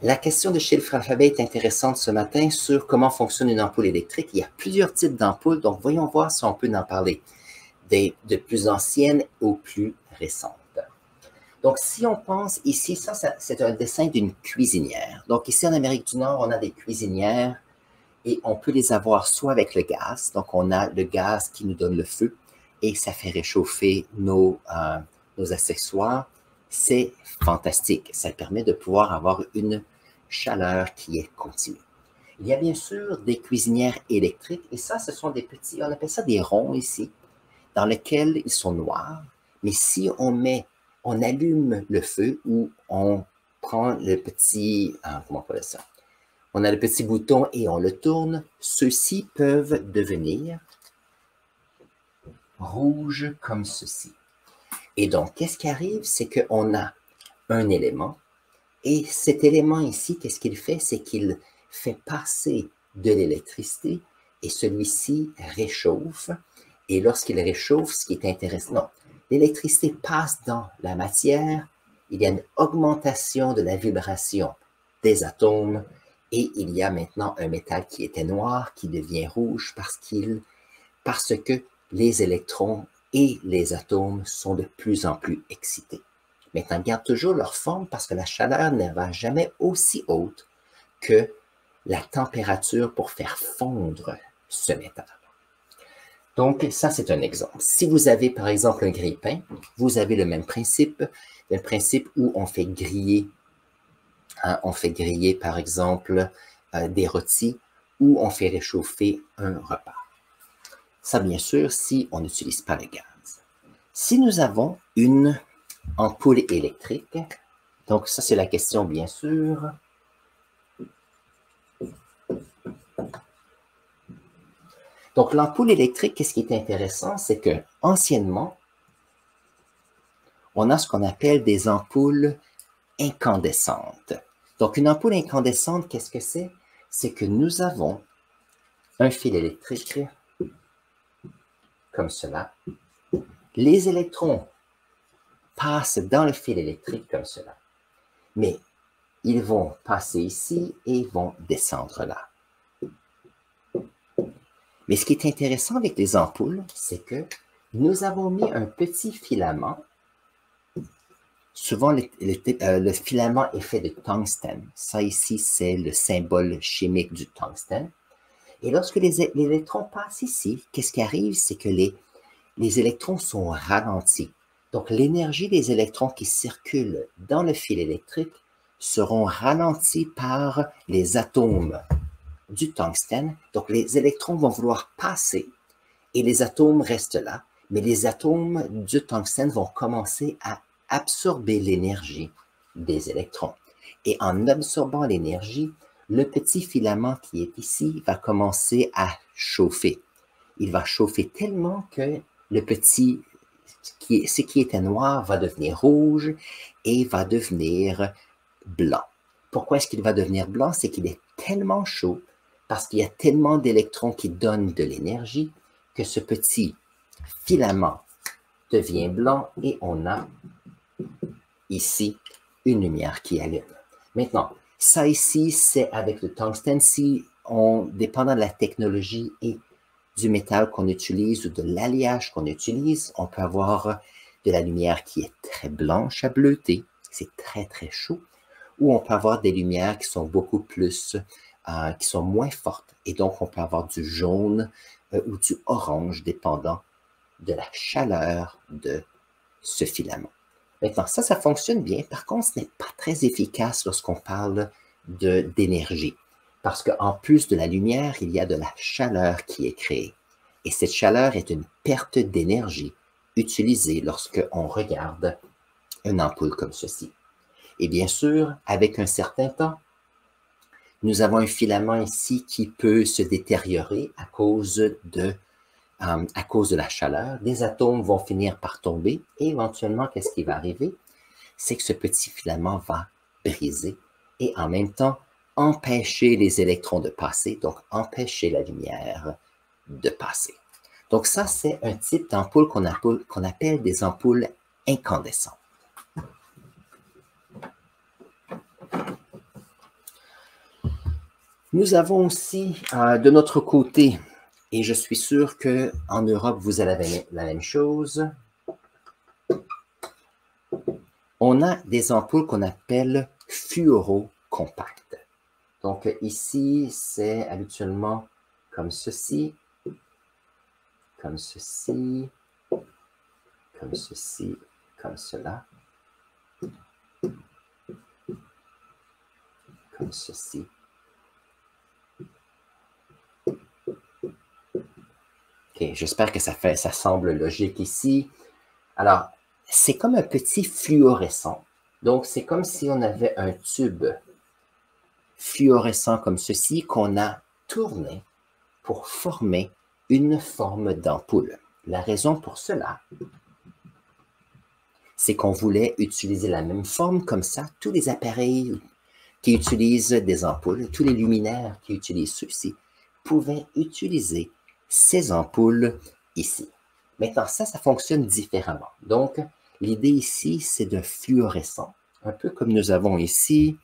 La question de chiffre alphabet est intéressante ce matin sur comment fonctionne une ampoule électrique. Il y a plusieurs types d'ampoules, donc voyons voir si on peut en parler, de plus anciennes aux plus récentes. Donc, si on pense ici, ça c'est un dessin d'une cuisinière. Donc, ici en Amérique du Nord, on a des cuisinières et on peut les avoir soit avec le gaz, donc on a le gaz qui nous donne le feu et ça fait réchauffer nos accessoires. C'est fantastique. Ça permet de pouvoir avoir une chaleur qui est continue. Il y a bien sûr des cuisinières électriques et ça, ce sont des petits, on appelle ça des ronds ici, dans lesquels ils sont noirs. Mais si on allume le feu ou on prend le petit, comment on appelle ça? On a le petit bouton et on le tourne, ceux-ci peuvent devenir rouges comme ceci. Et donc, qu'est-ce qui arrive? C'est qu'on a un élément et cet élément ici, qu'est-ce qu'il fait? C'est qu'il fait passer de l'électricité et celui-ci réchauffe. Et lorsqu'il réchauffe, ce qui est intéressant, l'électricité passe dans la matière, il y a une augmentation de la vibration des atomes et il y a maintenant un métal qui était noir qui devient rouge parce que les électrons et les atomes sont de plus en plus excités. Maintenant, ils gardent toujours leur forme parce que la chaleur ne va jamais aussi haute que la température pour faire fondre ce métal. Donc, ça, c'est un exemple. Si vous avez, par exemple, un grille-pain, vous avez le principe où on fait griller, par exemple, des rôtis ou on fait réchauffer un repas. Ça, bien sûr, si on n'utilise pas le gaz. Si nous avons une ampoule électrique, donc ça, c'est la question, bien sûr. Donc, l'ampoule électrique, qu'est-ce qui est intéressant, c'est que anciennement, on a ce qu'on appelle des ampoules incandescentes. Donc, une ampoule incandescente, qu'est-ce que c'est? C'est que nous avons un fil électrique comme cela. Les électrons passent dans le fil électrique comme cela. Mais ils vont passer ici et vont descendre là. Mais ce qui est intéressant avec les ampoules, c'est que nous avons mis un petit filament. Souvent, le filament est fait de tungstène. Ça ici, c'est le symbole chimique du tungstène. Et lorsque les électrons passent ici, qu'est-ce qui arrive? C'est que les électrons sont ralentis. Donc, l'énergie des électrons qui circulent dans le fil électrique seront ralentis par les atomes du tungstène. Donc, les électrons vont vouloir passer et les atomes restent là. Mais les atomes du tungstène vont commencer à absorber l'énergie des électrons. Et en absorbant l'énergie, le petit filament qui est ici va commencer à chauffer. Il va chauffer tellement que ce qui était noir va devenir rouge et va devenir blanc. Pourquoi est-ce qu'il va devenir blanc? C'est qu'il est tellement chaud parce qu'il y a tellement d'électrons qui donnent de l'énergie que ce petit filament devient blanc et on a ici une lumière qui allume. Maintenant, ça ici, c'est avec le tungstène. Si dépendant de la technologie et du métal qu'on utilise ou de l'alliage qu'on utilise, on peut avoir de la lumière qui est très blanche à bleutée, c'est très très chaud, ou on peut avoir des lumières qui sont beaucoup plus, qui sont moins fortes, et donc on peut avoir du jaune ou du orange, dépendant de la chaleur de ce filament. Maintenant, ça fonctionne bien. Par contre, ce n'est pas très efficace lorsqu'on parle d'énergie. Parce qu'en plus de la lumière, il y a de la chaleur qui est créée. Et cette chaleur est une perte d'énergie utilisée lorsqu'on regarde une ampoule comme ceci. Et bien sûr, avec un certain temps, nous avons un filament ici qui peut se détériorer à cause de la chaleur. Des atomes vont finir par tomber et éventuellement, qu'est-ce qui va arriver? C'est que ce petit filament va briser et en même temps empêcher les électrons de passer, donc empêcher la lumière de passer. Donc ça, c'est un type d'ampoule qu'on appelle des ampoules incandescentes. Nous avons aussi, de notre côté, et je suis sûr qu'en Europe, vous avez la même chose, on a des ampoules qu'on appelle fluorocompactes. Donc ici, c'est habituellement comme ceci, comme ceci, comme ceci, comme cela, comme ceci. OK, j'espère que ça semble logique ici. Alors, c'est comme un petit fluorescent. Donc, c'est comme si on avait un tube fluorescent comme ceci qu'on a tourné pour former une forme d'ampoule. La raison pour cela, c'est qu'on voulait utiliser la même forme comme ça. Tous les appareils qui utilisent des ampoules, tous les luminaires qui utilisent ceux-ci, pouvaient utiliser ces ampoules ici. Maintenant, ça fonctionne différemment. Donc, l'idée ici, c'est de fluorescent, un peu comme nous avons ici.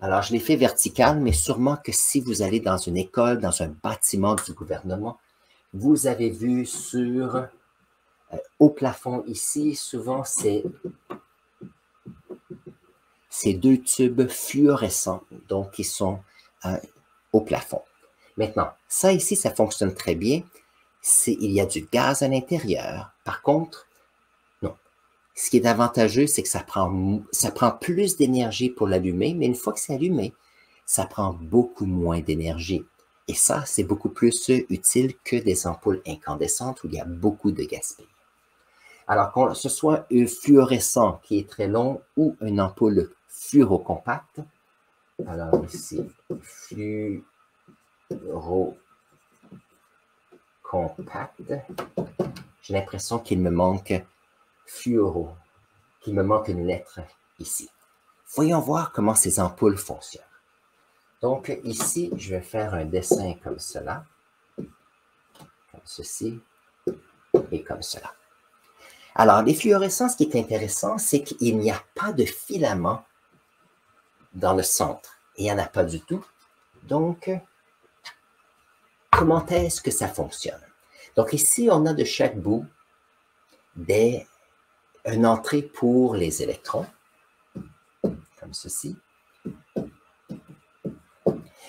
Alors, je l'ai fait vertical, mais sûrement que si vous allez dans une école, dans un bâtiment du gouvernement, vous avez vu au plafond ici, souvent, c'est ces deux tubes fluorescents, donc qui sont au plafond. Maintenant, ça ici, ça fonctionne très bien. Il y a du gaz à l'intérieur. Par contre, non. Ce qui est avantageux, c'est que ça prend plus d'énergie pour l'allumer, mais une fois que c'est allumé, ça prend beaucoup moins d'énergie. Et ça, c'est beaucoup plus utile que des ampoules incandescentes où il y a beaucoup de gaspillage. Alors, que ce soit un fluorescent qui est très long ou une ampoule fluorocompacte, alors ici, fluorocompacte, j'ai l'impression qu'il me manque fluoro, qu'il me manque une lettre ici. Voyons voir comment ces ampoules fonctionnent. Donc ici, je vais faire un dessin comme cela, comme ceci et comme cela. Alors, les fluorescents, ce qui est intéressant, c'est qu'il n'y a pas de filament dans le centre. Il n'y en a pas du tout. Donc, comment est-ce que ça fonctionne? Donc ici, on a de chaque bout une entrée pour les électrons, comme ceci.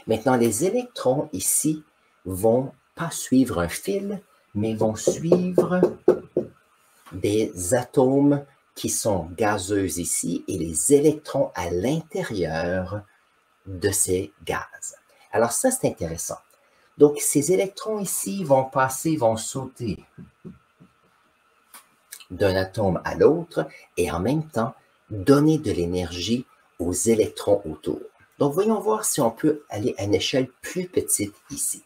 Maintenant, les électrons ici vont pas suivre un fil, mais vont suivre des atomes qui sont gazeux ici et les électrons à l'intérieur de ces gaz. Alors ça, c'est intéressant. Donc, ces électrons ici vont sauter d'un atome à l'autre et en même temps donner de l'énergie aux électrons autour. Donc, voyons voir si on peut aller à une échelle plus petite ici.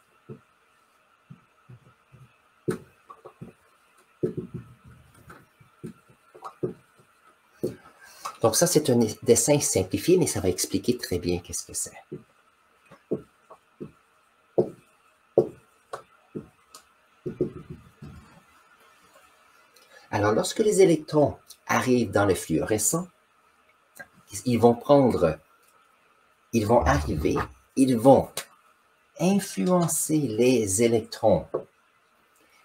Donc ça, c'est un dessin simplifié, mais ça va expliquer très bien qu'est-ce que c'est. Alors, lorsque les électrons arrivent dans le fluorescent, ils vont arriver, ils vont influencer les électrons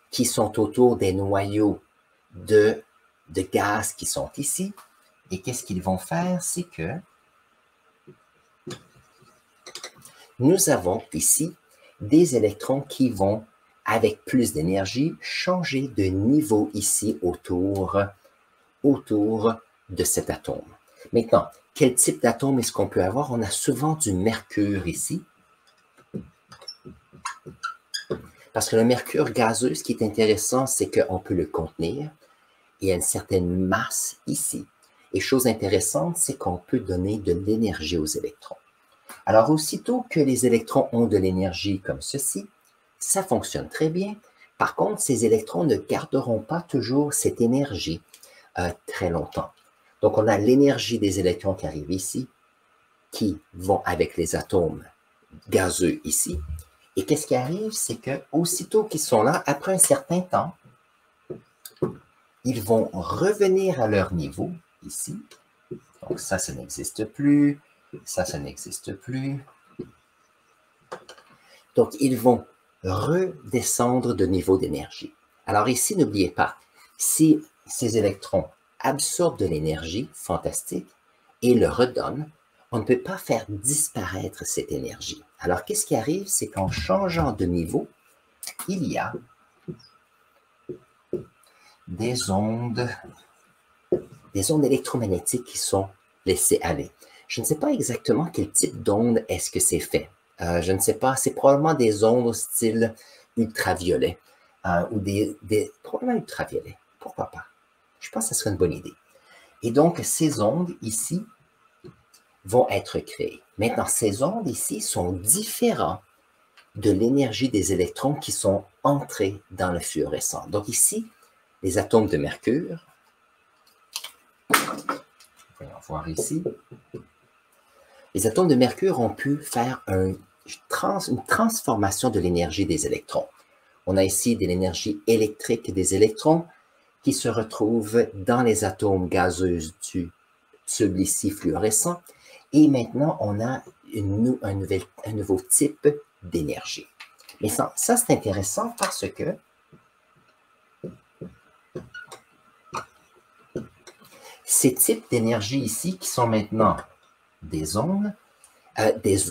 qui sont autour des noyaux de gaz qui sont ici. Et qu'est-ce qu'ils vont faire? C'est que nous avons ici des électrons qui vont, avec plus d'énergie, changer de niveau ici autour de cet atome. Maintenant, quel type d'atome est-ce qu'on peut avoir? On a souvent du mercure ici. Parce que le mercure gazeux, ce qui est intéressant, c'est qu'on peut le contenir. Il y a une certaine masse ici. Et chose intéressante, c'est qu'on peut donner de l'énergie aux électrons. Alors, aussitôt que les électrons ont de l'énergie comme ceci, ça fonctionne très bien. Par contre, ces électrons ne garderont pas toujours cette énergie très longtemps. Donc, on a l'énergie des électrons qui arrivent ici, qui vont avec les atomes gazeux ici. Et qu'est-ce qui arrive? C'est que aussitôt qu'ils sont là, après un certain temps, ils vont revenir à leur niveau ici. Donc ça n'existe plus. Ça n'existe plus. Donc, ils vont redescendre de niveau d'énergie. Alors ici, n'oubliez pas, si ces électrons absorbent de l'énergie, fantastique, et le redonnent, on ne peut pas faire disparaître cette énergie. Alors, qu'est-ce qui arrive? C'est qu'en changeant de niveau, il y a des ondes électromagnétiques qui sont laissées aller. Je ne sais pas exactement quel type d'onde est-ce que c'est fait. Je ne sais pas, c'est probablement des ondes au style ultraviolet ou probablement ultraviolet. Pourquoi pas? Je pense que ce serait une bonne idée. Et donc, ces ondes ici vont être créées. Maintenant, ces ondes ici sont différentes de l'énergie des électrons qui sont entrés dans le fluorescent. Donc ici, les atomes de mercure, voyons voir ici, les atomes de mercure ont pu faire une transformation de l'énergie des électrons. On a ici de l'énergie électrique des électrons qui se retrouvent dans les atomes gazeux du tube ici fluorescent. Et maintenant, on a un nouveau type d'énergie. Mais ça c'est intéressant parce que ces types d'énergie ici, qui sont maintenant des ondes, des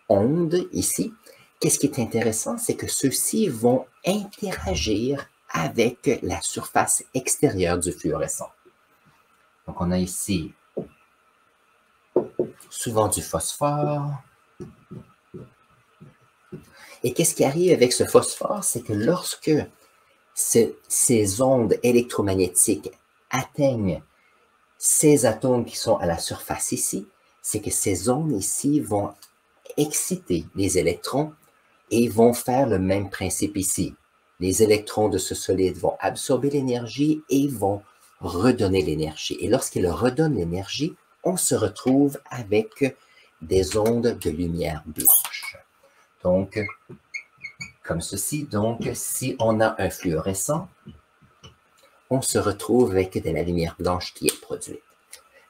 ondes ici, qu'est-ce qui est intéressant, c'est que ceux-ci vont interagir avec la surface extérieure du fluorescent. Donc, on a ici souvent du phosphore. Et qu'est-ce qui arrive avec ce phosphore? C'est que lorsque ces ondes électromagnétiques atteignent ces atomes qui sont à la surface ici, c'est que ces ondes ici vont exciter les électrons et vont faire le même principe ici. Les électrons de ce solide vont absorber l'énergie et vont redonner l'énergie. Et lorsqu'ils redonnent l'énergie, on se retrouve avec des ondes de lumière blanche. Donc, comme ceci. Donc, si on a un fluorescent, on se retrouve avec de la lumière blanche qui est produite.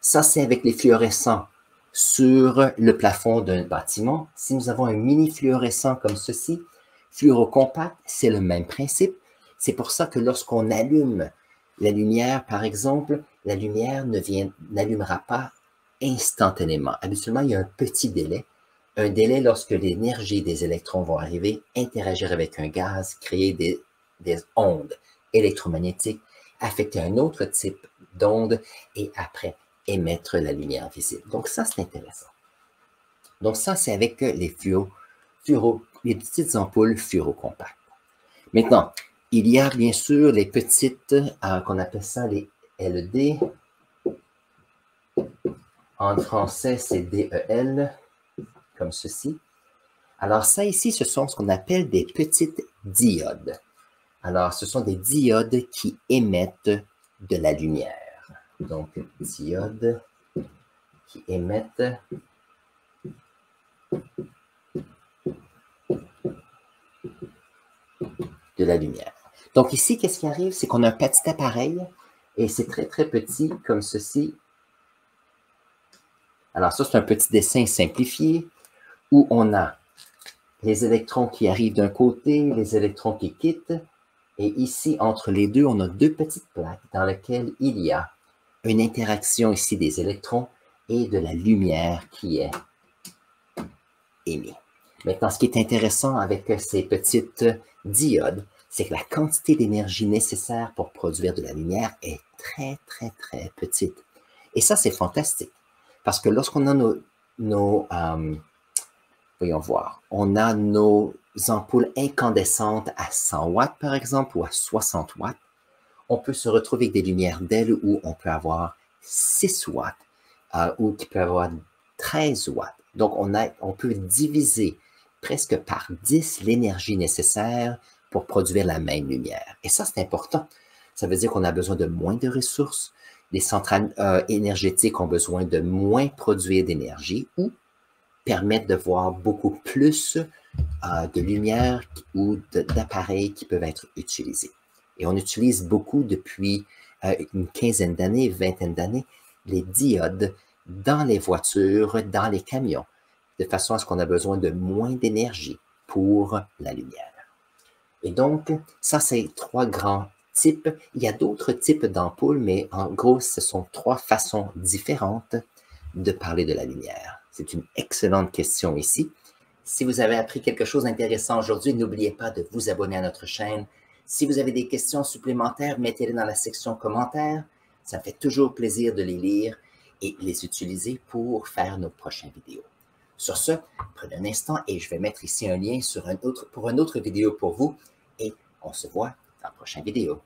Ça, c'est avec les fluorescents sur le plafond d'un bâtiment. Si nous avons un mini fluorescent comme ceci, fluorocompact, c'est le même principe. C'est pour ça que lorsqu'on allume la lumière, par exemple, la lumière n'allumera pas instantanément. Habituellement, il y a un petit délai. Un délai lorsque l'énergie des électrons vont arriver, interagir avec un gaz, créer des ondes électromagnétiques, affecter un autre type d'onde et après émettre la lumière visible. Donc ça, c'est intéressant. Donc ça, c'est avec les petites ampoules fluorocompactes. Maintenant, il y a bien sûr les petites, qu'on appelle ça les LED. En français, c'est DEL, comme ceci. Alors ça ici, ce sont ce qu'on appelle des petites diodes. Alors, ce sont des diodes qui émettent de la lumière. Donc, diodes qui émettent de la lumière. Donc ici, qu'est-ce qui arrive? C'est qu'on a un petit appareil et c'est très, très petit, comme ceci. Alors ça, c'est un petit dessin simplifié où on a les électrons qui arrivent d'un côté, les électrons qui quittent. Et ici, entre les deux, on a deux petites plaques dans lesquelles il y a une interaction ici des électrons et de la lumière qui est émise. Maintenant, ce qui est intéressant avec ces petites diodes, c'est que la quantité d'énergie nécessaire pour produire de la lumière est très, très, très petite. Et ça, c'est fantastique. Parce que lorsqu'on a voyons voir, on a nos ampoules incandescentes à 100 watts, par exemple, ou à 60 watts. On peut se retrouver avec des lumières d'ailes où on peut avoir 6 watts ou qui peut avoir 13 watts. Donc, on peut diviser presque par 10 l'énergie nécessaire pour produire la même lumière. Et ça, c'est important. Ça veut dire qu'on a besoin de moins de ressources. Les centrales énergétiques ont besoin de moins produire d'énergie ou permettent de voir beaucoup plus de lumière ou d'appareils qui peuvent être utilisés. Et on utilise beaucoup depuis une quinzaine d'années, vingtaine d'années, les diodes dans les voitures, dans les camions, de façon à ce qu'on a besoin de moins d'énergie pour la lumière. Et donc, ça, c'est 3 grands types. Il y a d'autres types d'ampoules, mais en gros, ce sont 3 façons différentes de parler de la lumière. C'est une excellente question ici. Si vous avez appris quelque chose d'intéressant aujourd'hui, n'oubliez pas de vous abonner à notre chaîne. Si vous avez des questions supplémentaires, mettez-les dans la section commentaires. Ça me fait toujours plaisir de les lire et les utiliser pour faire nos prochaines vidéos. Sur ce, prenez un instant et je vais mettre ici un lien pour une autre vidéo pour vous et on se voit dans la prochaine vidéo.